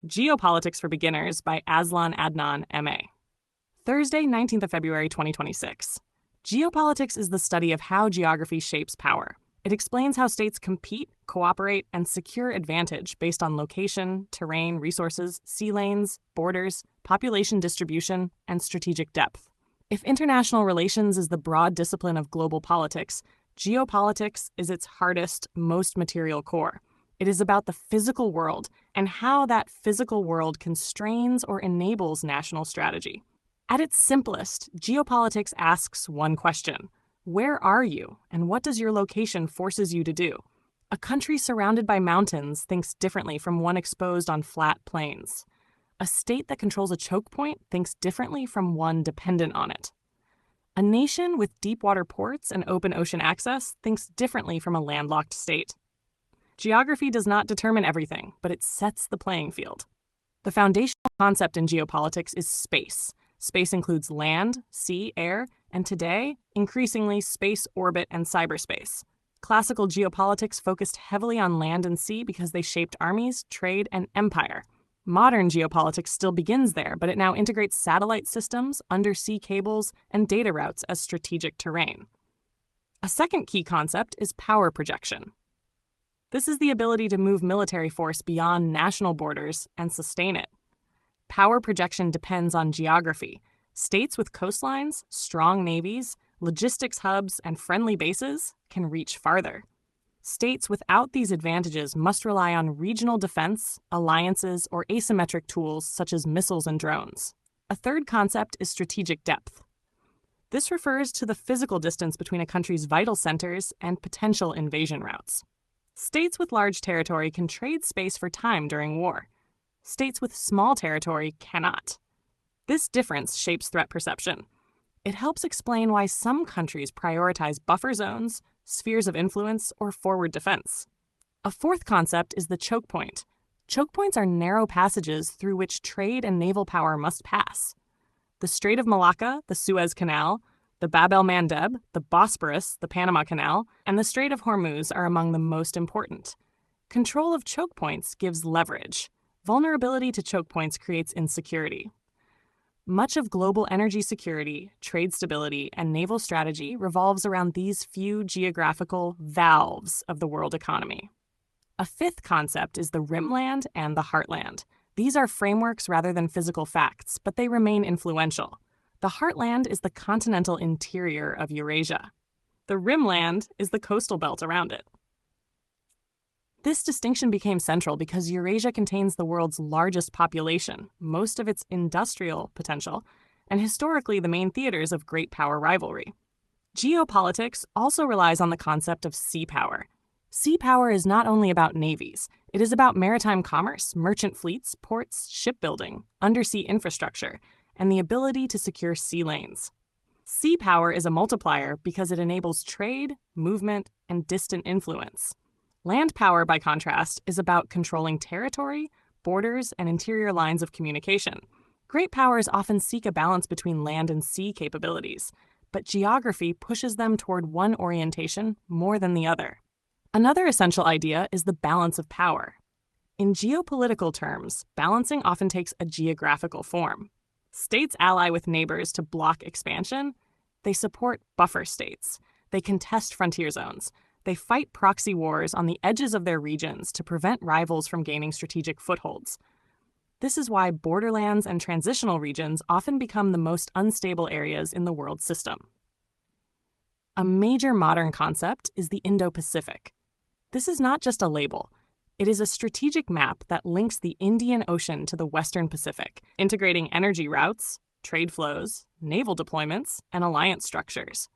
Geopolitics for Beginners by AZLAN ADNAN, M.A. Thursday, 19th of February, 2026. Geopolitics is the study of how geography shapes power. It explains how states compete, cooperate, and secure advantage based on location, terrain, resources, sea lanes, borders, population distribution, and strategic depth. If international relations is the broad discipline of global politics, geopolitics is its hardest, most material core. It is about the physical world and how that physical world constrains or enables national strategy. At its simplest, geopolitics asks one question: where are you, and what does your location forces you to do? A country surrounded by mountains thinks differently from one exposed on flat plains. A state that controls a choke point thinks differently from one dependent on it. A nation with deep water ports and open ocean access thinks differently from a landlocked state. Geography does not determine everything, but it sets the playing field. The foundational concept in geopolitics is space. Space includes land, sea, air, and today, increasingly, space, orbit, and cyberspace. Classical geopolitics focused heavily on land and sea because they shaped armies, trade, and empire. Modern geopolitics still begins there, but it now integrates satellite systems, undersea cables, and data routes as strategic terrain. A second key concept is power projection. This is the ability to move military force beyond national borders and sustain it. Power projection depends on geography. States with coastlines, strong navies, logistics hubs, and friendly bases can reach farther. States without these advantages must rely on regional defense, alliances, or asymmetric tools such as missiles and drones. A third concept is strategic depth. This refers to the physical distance between a country's vital centers and potential invasion routes. States with large territory can trade space for time during war. States with small territory cannot. This difference shapes threat perception. It helps explain why some countries prioritize buffer zones, spheres of influence, or forward defense. A fourth concept is the choke point. Choke points are narrow passages through which trade and naval power must pass. The Strait of Malacca, the Suez Canal, the Bab el-Mandeb, the Bosporus, the Panama Canal, and the Strait of Hormuz are among the most important. Control of choke points gives leverage. Vulnerability to choke points creates insecurity. Much of global energy security, trade stability, and naval strategy revolves around these few geographical valves of the world economy. A fifth concept is the rimland and the heartland. These are frameworks rather than physical facts, but they remain influential. The heartland is the continental interior of Eurasia. The rimland is the coastal belt around it. This distinction became central because Eurasia contains the world's largest population, most of its industrial potential, and historically the main theaters of great power rivalry. Geopolitics also relies on the concept of sea power. Sea power is not only about navies. It is about maritime commerce, merchant fleets, ports, shipbuilding, undersea infrastructure, and the ability to secure sea lanes. Sea power is a multiplier because it enables trade, movement, and distant influence. Land power, by contrast, is about controlling territory, borders, and interior lines of communication. Great powers often seek a balance between land and sea capabilities, but geography pushes them toward one orientation more than the other. Another essential idea is the balance of power. In geopolitical terms, balancing often takes a geographical form. States ally with neighbors to block expansion. They support buffer states. They contest frontier zones. They fight proxy wars on the edges of their regions to prevent rivals from gaining strategic footholds. This is why borderlands and transitional regions often become the most unstable areas in the world system. A major modern concept is the Indo-Pacific. This is not just a label. It is a strategic map that links the Indian Ocean to the Western Pacific, integrating energy routes, trade flows, naval deployments, and alliance structures.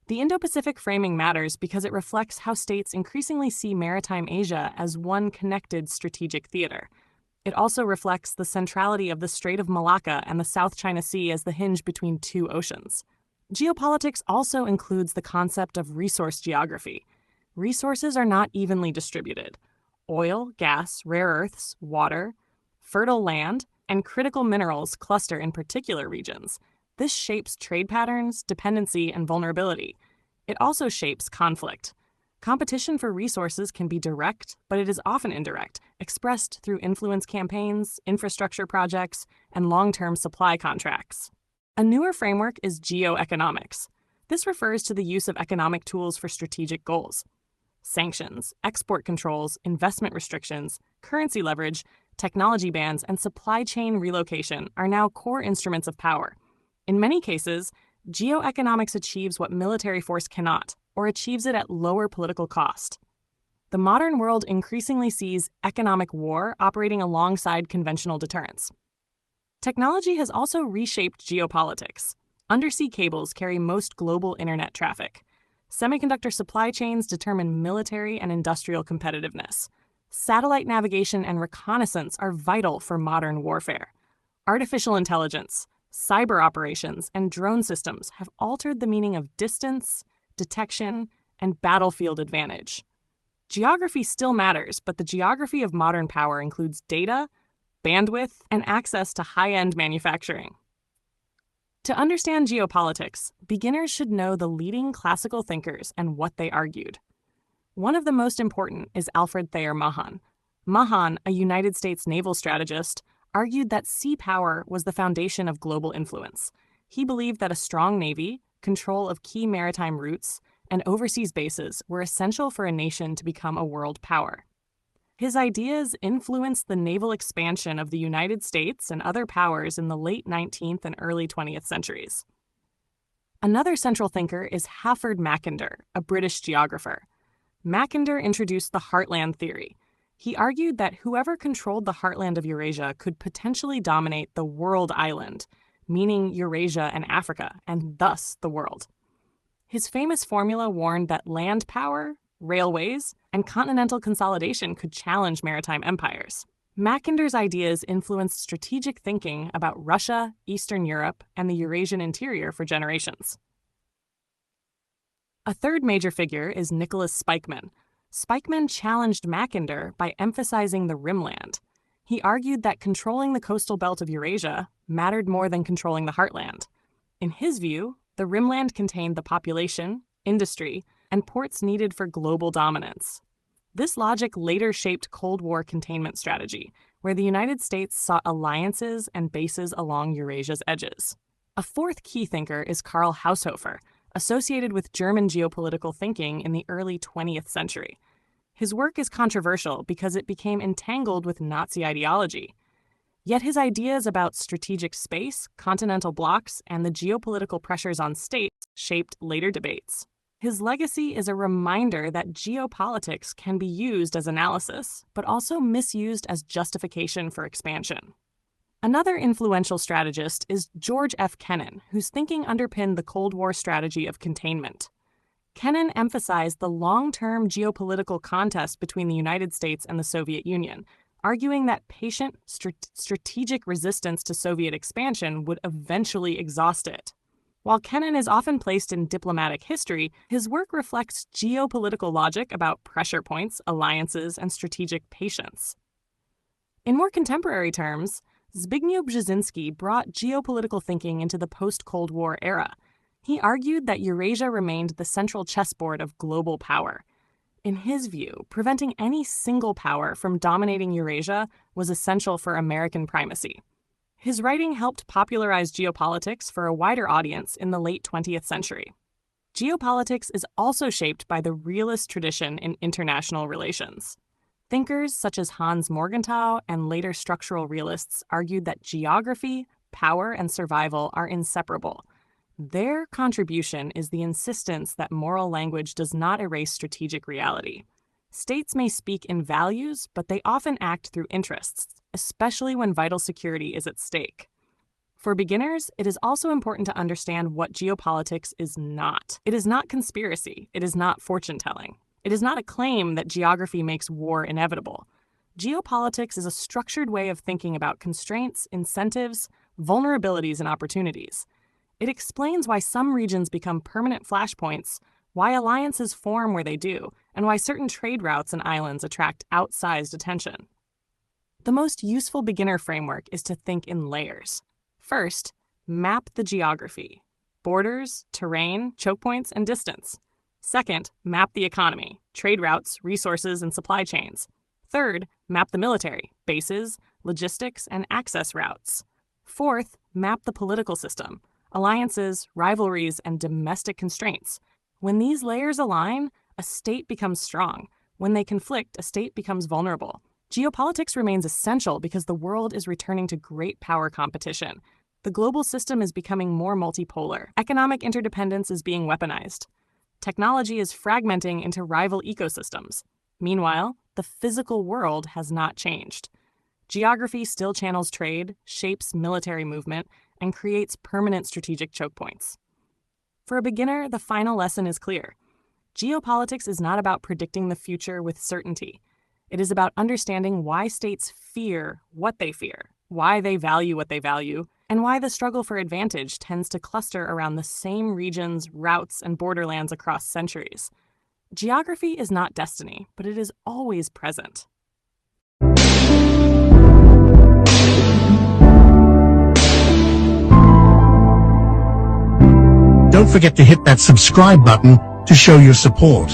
The Indo-Pacific framing matters because it reflects how states increasingly see maritime Asia as one connected strategic theater. It also reflects the centrality of the Strait of Malacca and the South China Sea as the hinge between two oceans. Geopolitics also includes the concept of resource geography. Resources are not evenly distributed. Oil, gas, rare earths, water, fertile land, and critical minerals cluster in particular regions. This shapes trade patterns, dependency, and vulnerability. It also shapes conflict. Competition for resources can be direct, but it is often indirect, expressed through influence campaigns, infrastructure projects, and long-term supply contracts. A newer framework is geoeconomics. This refers to the use of economic tools for strategic goals. Sanctions, export controls, investment restrictions, currency leverage, technology bans, and supply chain relocation are now core instruments of power. In many cases, geoeconomics achieves what military force cannot, or achieves it at lower political cost. The modern world increasingly sees economic war operating alongside conventional deterrence. Technology has also reshaped geopolitics. Undersea cables carry most global internet traffic. Semiconductor supply chains determine military and industrial competitiveness. Satellite navigation and reconnaissance are vital for modern warfare. Artificial intelligence, cyber operations, and drone systems have altered the meaning of distance, detection, and battlefield advantage. Geography still matters, but the geography of modern power includes data, bandwidth, and access to high-end manufacturing. To understand geopolitics, beginners should know the leading classical thinkers and what they argued. One of the most important is Alfred Thayer Mahan. Mahan, a United States naval strategist, argued that sea power was the foundation of global influence. He believed that a strong navy, control of key maritime routes, and overseas bases were essential for a nation to become a world power. His ideas influenced the naval expansion of the United States and other powers in the late 19th and early 20th centuries. Another central thinker is Halford Mackinder, a British geographer. Mackinder introduced the heartland theory. He argued that whoever controlled the heartland of Eurasia could potentially dominate the world island, meaning Eurasia and Africa, and thus the world. His famous formula warned that land power, railways, and continental consolidation could challenge maritime empires. Mackinder's ideas influenced strategic thinking about Russia, Eastern Europe, and the Eurasian interior for generations. A third major figure is Nicholas Spikeman. Spikeman challenged Mackinder by emphasizing the rimland. He argued that controlling the coastal belt of Eurasia mattered more than controlling the heartland. In his view, the rimland contained the population, industry, and ports needed for global dominance. This logic later shaped Cold War containment strategy, where the United States sought alliances and bases along Eurasia's edges. A fourth key thinker is Karl Haushofer, associated with German geopolitical thinking in the early 20th century. His work is controversial because it became entangled with Nazi ideology. Yet his ideas about strategic space, continental blocks, and the geopolitical pressures on states shaped later debates. His legacy is a reminder that geopolitics can be used as analysis, but also misused as justification for expansion. Another influential strategist is George F. Kennan, whose thinking underpinned the Cold War strategy of containment. Kennan emphasized the long-term geopolitical contest between the United States and the Soviet Union, arguing that patient, strategic resistance to Soviet expansion would eventually exhaust it. While Kennan is often placed in diplomatic history, his work reflects geopolitical logic about pressure points, alliances, and strategic patience. In more contemporary terms, Zbigniew Brzezinski brought geopolitical thinking into the post-Cold War era. He argued that Eurasia remained the central chessboard of global power. In his view, preventing any single power from dominating Eurasia was essential for American primacy. His writing helped popularize geopolitics for a wider audience in the late 20th century. Geopolitics is also shaped by the realist tradition in international relations. Thinkers such as Hans Morgenthau and later structural realists argued that geography, power, and survival are inseparable. Their contribution is the insistence that moral language does not erase strategic reality. States may speak in values, but they often act through interests, especially when vital security is at stake. For beginners, it is also important to understand what geopolitics is not. It is not conspiracy. It is not fortune-telling. It is not a claim that geography makes war inevitable. Geopolitics is a structured way of thinking about constraints, incentives, vulnerabilities, and opportunities. It explains why some regions become permanent flashpoints, why alliances form where they do, and why certain trade routes and islands attract outsized attention. The most useful beginner framework is to think in layers. First, map the geography: borders, terrain, choke points, and distance. Second, map the economy, trade routes, resources, and supply chains. Third, map the military, bases, logistics, and access routes. Fourth, map the political system, alliances, rivalries, and domestic constraints. When these layers align, a state becomes strong. When they conflict, a state becomes vulnerable. Geopolitics remains essential because the world is returning to great power competition. The global system is becoming more multipolar. Economic interdependence is being weaponized. Technology is fragmenting into rival ecosystems. Meanwhile, the physical world has not changed. Geography still channels trade, shapes military movement, and creates permanent strategic choke points. For a beginner, the final lesson is clear. Geopolitics is not about predicting the future with certainty. It is about understanding why states fear what they fear, why they value what they value, and why the struggle for advantage tends to cluster around the same regions, routes, and borderlands across centuries. Geography is not destiny, but it is always present. Don't forget to hit that subscribe button to show your support.